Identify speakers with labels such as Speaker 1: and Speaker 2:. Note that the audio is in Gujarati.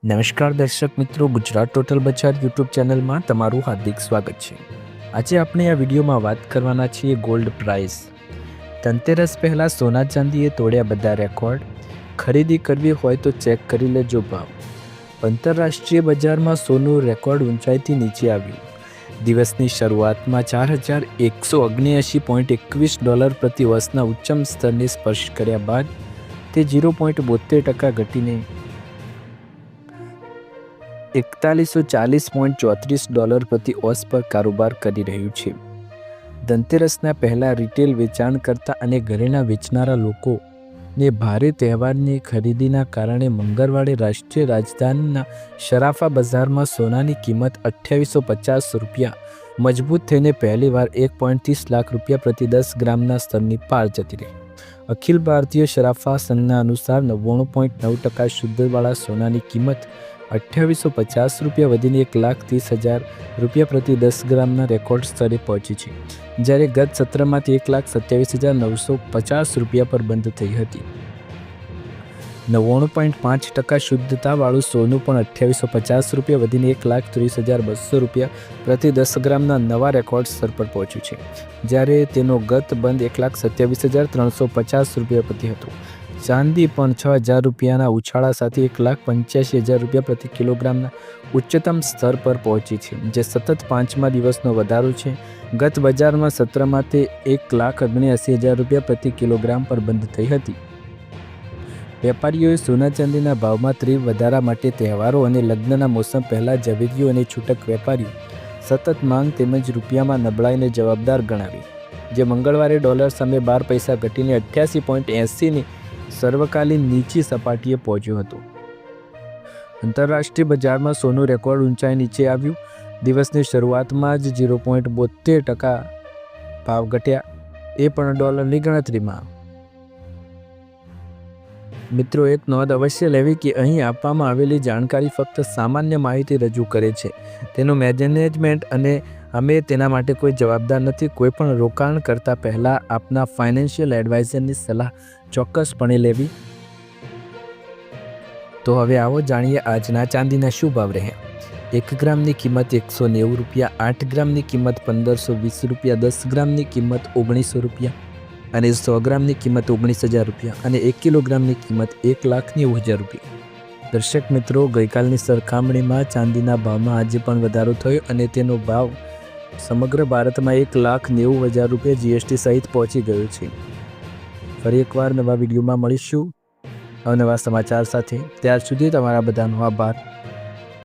Speaker 1: નમસ્કાર દર્શક મિત્રો, ગુજરાત ટોટલ બજાર યુટ્યુબ ચેનલમાં તમારું હાર્દિક સ્વાગત છે। આજે આપણે આ વિડીયોમાં વાત કરવાના છીએ ગોલ્ડ પ્રાઇસ। ધનતેરસ પહેલાં સોના ચાંદીએ તોડ્યા બધા રેકોર્ડ। ખરીદી કરવી હોય તો ચેક કરી લેજો ભાવ। આંતરરાષ્ટ્રીય બજારમાં સોનું રેકોર્ડ ઊંચાઈથી નીચે આવ્યું। દિવસની શરૂઆતમાં 4179.21 પ્રતિ ઓન્સના ઉચ્ચમ સ્તરને સ્પર્શ કર્યા બાદ તે 0.72% ઘટીને $4140.34 પ્રતિ ઓન્સ પર કારોબાર કરી રહ્યું છે। ધનતેરસના પહેલા રિટેલ વેચાણકર્તા અને ઘરેણાં વેચનારા લોકોને ભારે તહેવારની ખરીદીના કારણે મંગળવારે રાષ્ટ્રીય રાજધાનીના શરાફા બજારમાં સોનાની કિંમત $2850 મજબૂત થઈને પહેલીવાર 1.30 લાખ રૂપિયા પ્રતિ 10 ગ્રામના સ્તરની પાર જતી રહી। અખિલ ભારતીય શરાફા સંઘના અનુસાર 99.9% શુદ્ધવાળા સોનાની કિંમત $2850 વધીને $1,30,000 પ્રતિ 10 ગ્રામના રેકોર્ડ સ્તરે પહોંચી છે, જ્યારે ગત સત્રમાંથી $1,27,950 પર બંધ થઈ હતી। 99.5% શુદ્ધતાવાળું સોનું પણ $2850 વધીને $1,30,200 પ્રતિ 10 ગ્રામના નવા રેકોર્ડ સ્તર પર પહોંચ્યું છે, જ્યારે તેનો ગત બંધ $1,27,350 પ્રતિ હતો। ચાંદી પણ $6,000 ઉછાળા સાથે $1,85,000 પ્રતિ કિલોગ્રામના ઉચ્ચતમ સ્તર પર પહોંચી છે, જે સતત 5મા દિવસનો વધારો છે। ગત બજારમાં સત્રમાં તે $1,79,000 પ્રતિ કિલોગ્રામ પર બંધ થઈ હતી। વેપારીઓએ સોના ચાંદીના ભાવમાં તીવ્ર વધારા માટે તહેવારો અને લગ્નના મોસમ પહેલાં ઝવેરીઓ અને છૂટક વેપારીઓ સતત માંગ તેમજ રૂપિયામાં નબળાઈને જવાબદાર ગણાવી, જે મંગળવારે ડોલર સામે 12 પૈસા ઘટીને 88.80ની સર્વકાલીન નીચી સપાટીએ પહોંચ્યો હતો। આંતરરાષ્ટ્રીય બજારમાં સોનું રેકોર્ડ ઊંચાઈ નીચે આવ્યું। દિવસની શરૂઆતમાં જ 0.72% ભાવ ઘટ્યા, એ પણ ડોલરની ગણતરીમાં। મિત્રો, એક નોંધ અવશ્ય લેવી કે અહીં આપવામાં આવેલી જાણકારી ફક્ત સામાન્ય માહિતી રજૂ કરે છે, તેનું મેનેજમેન્ટ અને અમે તેના માટે કોઈ જવાબદાર નથી। કોઈ પણ રોકાણ કરતા પહેલાં આપના ફાઇનાન્શિયલ એડવાઇઝરની સલાહ ચોક્કસપણે લેવી। તો હવે આવો જાણીએ આજના ચાંદીના શું ભાવ રહ્યા। 1 ગ્રામની કિંમત $190, 8 ગ્રામની કિંમત $1,520, 10 ગ્રામની કિંમત $1,900 અને 100 ગ્રામની કિંમત $19,000 અને 1 કિલોગ્રામની કિંમત $1,90,000। દર્શક મિત્રો, ગઈકાલની સરખામણીમાં ચાંદીના ભાવમાં આજે પણ વધારો થયો અને તેનો ભાવ સમગ્ર ભારતમાં $1,90,000 જીએસટી સહિત પહોંચી ગયો છે। ફરી એકવાર નવા વિડીયોમાં મળીશું અવનવા સમાચાર સાથે। ત્યાર સુધી તમારા બધાનો આભાર।